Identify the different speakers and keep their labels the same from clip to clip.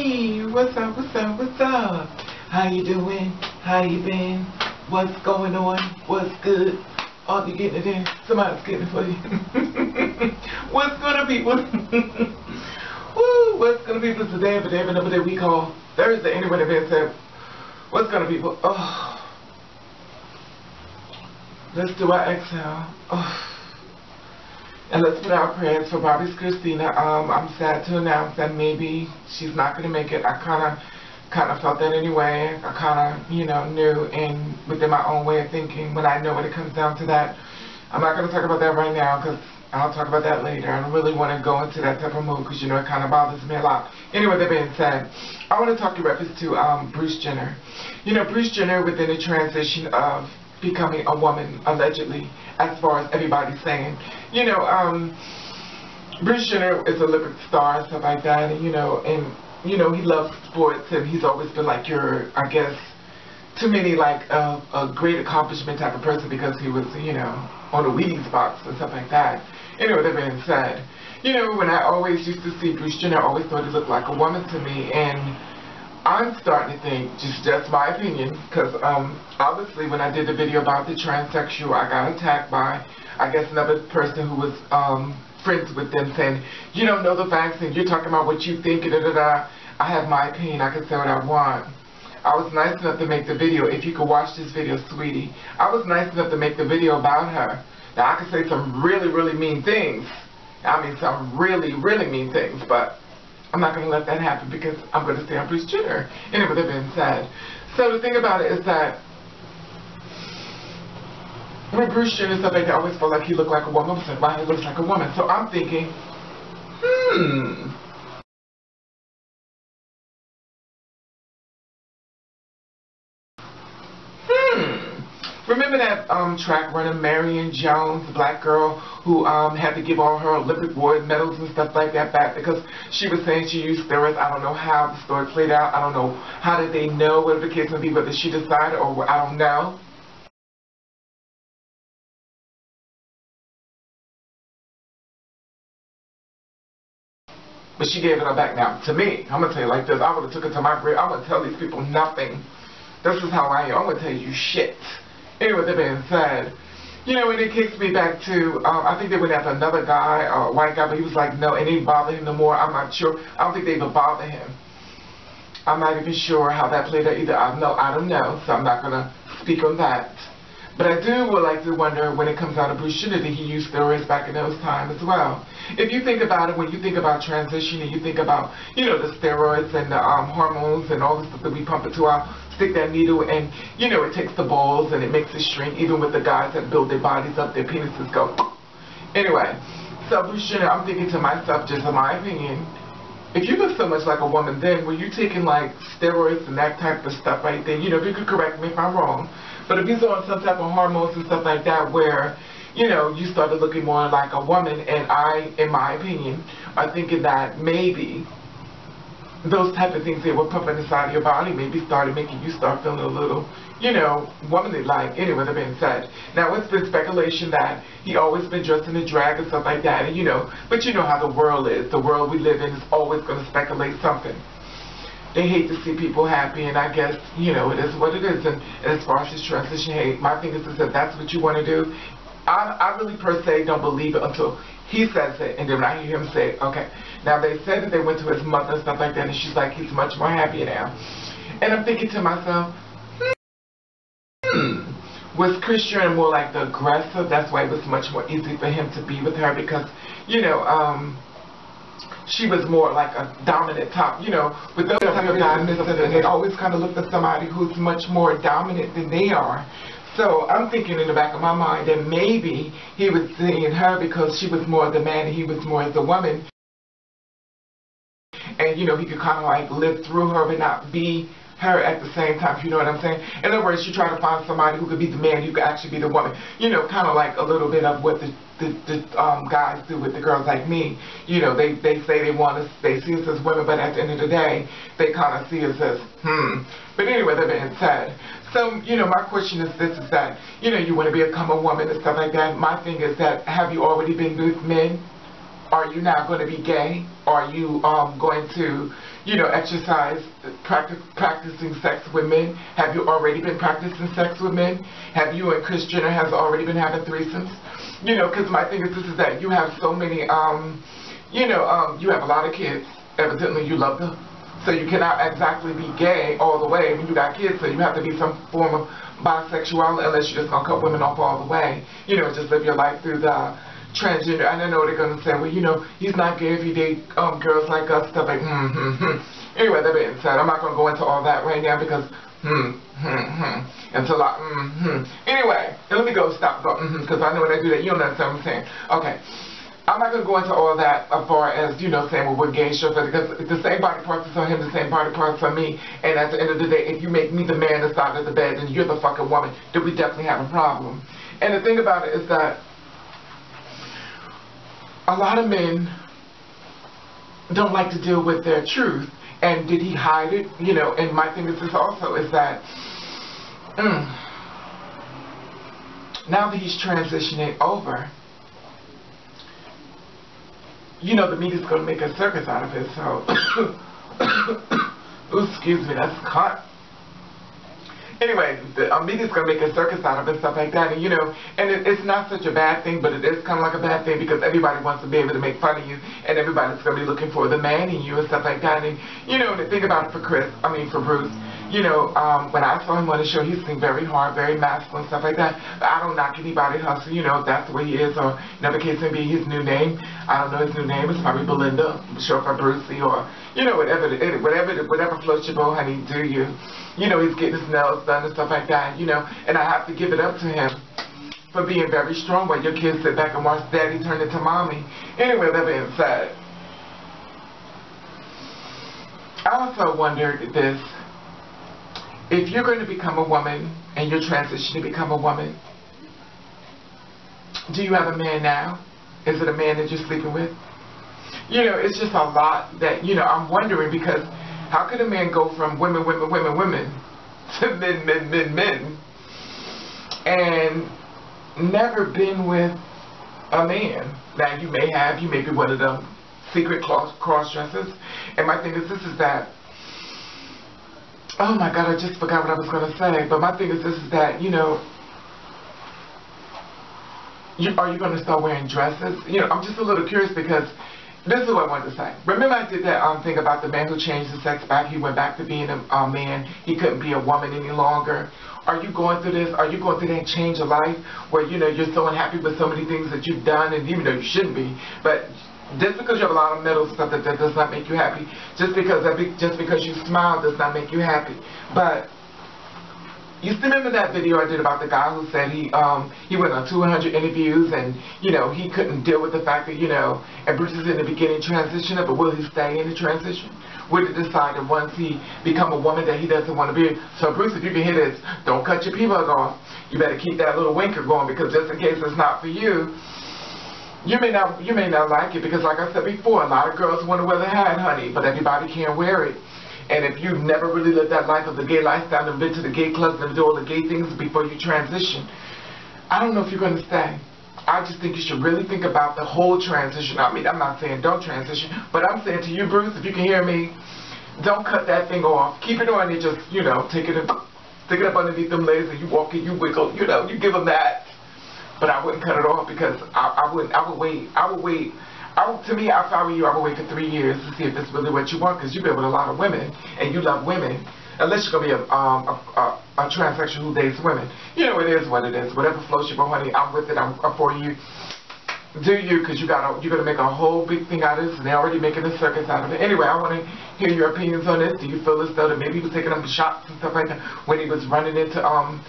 Speaker 1: Hey, what's up, what's up, what's up? How you doing? How you been? What's going on? What's good? Are you getting it in? Somebody's getting it for you. What's going on, people? Woo, what's going on, people? It's the day of a day of another day we call Thursday. Anyway, that being said, what's going on, people? Oh, let's do our exhale. Oh. And let's put our prayers for Bobby's Christina. I'm sad to announce that maybe she's not going to make it. I kind of felt that anyway. I kind of, knew, and within my own way of thinking, when I know when it comes down to that. I'm not going to talk about that right now because I'll talk about that later. I don't really want to go into that type of mood because, it kind of bothers me a lot. Anyway, that being said, I want to talk in reference to Kris Jenner. Kris Jenner within the transition of becoming a woman, allegedly, as far as everybody's saying. Kris Jenner is a Olympic star and stuff like that, and he loves sports, and he's always been like I guess, to many, like a great accomplishment type of person because he was, on the Wheaties box and stuff like that. Anyway, that being said, when I always used to see Kris Jenner, I always thought he looked like a woman to me, and I'm starting to think, just my opinion, because obviously when I did the video about the transsexual, I got attacked by, I guess, another person who was friends with them saying, you don't know the facts and you're talking about what you think, I have my opinion, I can say what I want. I was nice enough to make the video. If you could watch this video, sweetie, I was nice enough to make the video about her. Now, I could say some really, really mean things. I mean, some really, really mean things, but I'm not going to let that happen because I'm going to stay on Kris Jenner. Anyway, that being said. So the thing about it is that when Kris Jenner and stuff like that, I always felt like he looked like a woman. I said, wow, he looks like a woman. So I'm thinking, Remember that track runner Marion Jones, the black girl who had to give all her Olympic gold medals and stuff like that back because she was saying she used steroids. I don't know how the story played out. I don't know how did they know, whatever the case may be, whether she decided or I don't know. But she gave it all back. Now, to me, I'm going to tell you like this. I would have took it to my grave. I'm going to tell these people nothing. This is how I am. I'm going to tell you shit. Anyway, that being said, and it kicks me back to, I think they went after another guy, a white guy, but he was like, no, it didn't bother him no more. I'm not sure. I don't think they even bother him. I'm not even sure how that played out either. I don't know, so I'm not going to speak on that. But I would like to wonder when it comes out of Kris Jenner, did he use steroids back in those times as well? If you think about it, when you think about transition and you think about, the steroids and the hormones and all the stuff that we pump into our, stick that needle and, it takes the balls and it makes it shrink, even with the guys that build their bodies up, their penises go. Anyway, so Kris Jenner, I'm thinking to myself, just in my opinion, if you look so much like a woman then, were you taking like steroids and that type of stuff right then, if you could correct me if I'm wrong, but if you're on some type of hormones and stuff like that where, you started looking more like a woman, and I, in my opinion, are thinking that maybe those type of things they were pumping inside your body maybe started making you start feeling a little, womanly-like. Anyway, that being said. Now, it's been speculation that he always been dressed in a drag and stuff like that, and but you know how the world is. The world we live in is always going to speculate something. They hate to see people happy, and I guess, it is what it is. And as far as this transition, hey, my thing is that that's what you want to do. I really, per se, don't believe it until he says it, and then when I hear him say, okay. Now, they said that they went to his mother and stuff like that, and she's like, he's much more happy now. And I'm thinking to myself, was Kris Jenner more like the aggressor? That's why it was much more easy for him to be with her because, she was more like a dominant top, with those type of guys, and they always kind of look at somebody who's much more dominant than they are. So I'm thinking in the back of my mind that maybe he was seeing her because she was more the man and he was more as a woman. And, he could kind of like live through her but not be her at the same time, you know what I'm saying? In other words, you try to find somebody who could be the man, who could actually be the woman. Kind of like a little bit of what the guys do with the girls like me. They say they see us as women, but at the end of the day, they kind of see us as, But anyway, that being said, so, my question is this, is that, you want to become a woman and stuff like that. My thing is that, have you already been with men Are you now going to be gay? Are you going to, exercise, practicing sex with men? Have you already been practicing sex with men? Have you and Kris Jenner has already been having threesomes? Because my thing is this is that you have so many, you have a lot of kids. Evidently you love them. So you cannot exactly be gay all the way when you got kids, so you have to be some form of bisexual unless you're just going to cut women off all the way. Just live your life through the transgender. And I know they're going to say, well, he's not gay if he date girls like us, stuff like, Anyway, that being said, I'm not going to go into all that right now because, until Anyway, let me go stop, because I know when I do that, you don't understand what I'm saying. Okay. I'm not going to go into all that as far as, saying, well, we're gay, sure, because the same body parts are him, the same body parts are me, and at the end of the day, if you make me the man the side of the bed, then you're the fucking woman, then we definitely have a problem. And the thing about it is that a lot of men don't like to deal with their truth, and did he hide it? And my thing is this also, is that, now that he's transitioning over, the media's going to make a circus out of it, so, excuse me, that's cut. Anyway, the media's going to make a circus out of it, stuff like that, and it's not such a bad thing, but it is kind of like a bad thing because everybody wants to be able to make fun of you, and everybody's going to be looking for the man in you and stuff like that, and, the thing about it for Bruce, when I saw him on the show, he seemed very hard, very masculine, stuff like that. But I don't knock anybody hustle, if that's the way he is, or the case may be his new name. I don't know his new name. It's probably Belinda, short for Brucey, or whatever floats your boat, honey. Do you? He's getting his nails done and stuff like that. And I have to give it up to him for being very strong. While your kids sit back and watch Daddy turn into Mommy. Anyway, that being said, I also wondered this. If you're going to become a woman and you're transitioning to become a woman, do you have a man now? Is it a man that you're sleeping with? It's just a lot that, I'm wondering because how could a man go from women to men and never been with a man? Now you may be one of them secret cross-dressers. And my thing is this is that, oh my God, I just forgot what I was going to say. But my thing is this is that, are you going to start wearing dresses? I'm just a little curious because this is what I wanted to say. Remember I did that thing about the man who changed his sex back. He went back to being a man. He couldn't be a woman any longer. Are you going through this? Are you going through that change of life where, you're so unhappy with so many things that you've done, and even though you shouldn't be, but just because you have a lot of mental stuff that does not make you happy. Just because you smile does not make you happy. But you still remember that video I did about the guy who said he went on 200 interviews and he couldn't deal with the fact that and Bruce is in the beginning transition, but will he stay in the transition? Will he decide that once he become a woman that he doesn't want to be? So Bruce, if you can hear this, don't cut your P-bug off. You better keep that little winker going because just in case it's not for you. You may not like it because, like I said before, a lot of girls want to wear the hat, honey, but everybody can't wear it. And if you've never really lived that life of the gay lifestyle and been to the gay clubs and do all the gay things before you transition, I don't know if you're going to stay. I just think you should really think about the whole transition. I mean, I'm not saying don't transition, but I'm saying to you, Bruce, if you can hear me, don't cut that thing off. Keep it on and just, take it and stick it up underneath them legs and you walk it, you wiggle, you give them that. But I wouldn't cut it off because I would wait. To me, if I were you, I would wait for 3 years to see if it's really what you want because you've been with a lot of women and you love women. Unless you're going to be a transsexual who dates women. It is what it is. Whatever floats your boat, honey, I'm with it. I'm for you. Do you, because you're going to make a whole big thing out of this and they're already making a circus out of it. Anyway, I want to hear your opinions on this. Do you feel as though that maybe he was taking them shots and stuff like that when he was running into, and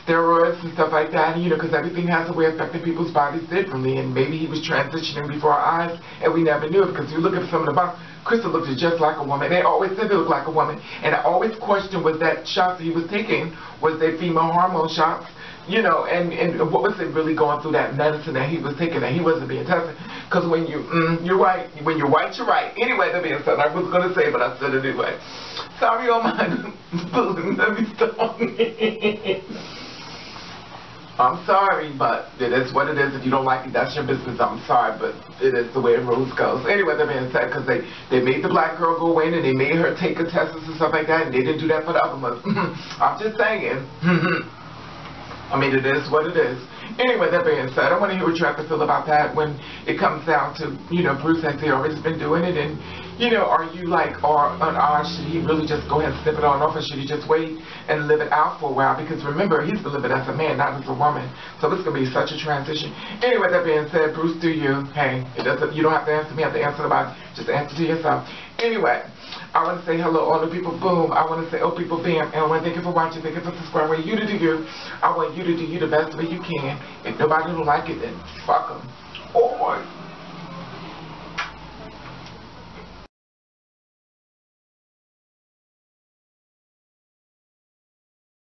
Speaker 1: steroids and stuff like that, because everything has a way of affecting people's bodies differently, and maybe he was transitioning before our eyes, and we never knew it, because you look at some of the box, Crystal looked just like a woman. They always said they looked like a woman, and I always questioned was that shots he was taking, was they female hormone shots, and what was it really going through that medicine that he was taking, that he wasn't being tested, because when you're right, when you're white, you're right. Anyway, that being said, I was going to say, but I said it anyway. Sorry, all my let me stop. I'm sorry, but it is what it is. If you don't like it, that's your business. I'm sorry, but it is the way the rules goes. Anyway, that being said, because they made the black girl go in and they made her take a test and stuff like that, and they didn't do that for the other ones. I'm just saying. I mean, it is what it is. Anyway, that being said, I want to hear what you have to feel about that when it comes down to, you know, Bruce has always been doing it, and, you know, are you like, should he really just go ahead and snip it on off, or should he just wait and live it out for a while? Because remember, he's been living as a man, not as a woman, so it's going to be such a transition. Anyway, that being said, Bruce, do you? Hey, you don't have to answer me, you have to answer about, just answer to yourself. Anyway, I want to say hello, all the people, boom. I want to say, oh, people, bam. And I want to thank you for watching, thank you for subscribing. I want you to do you. I want you to do you the best way you can. If nobody don't like it, then fuck them. Oh,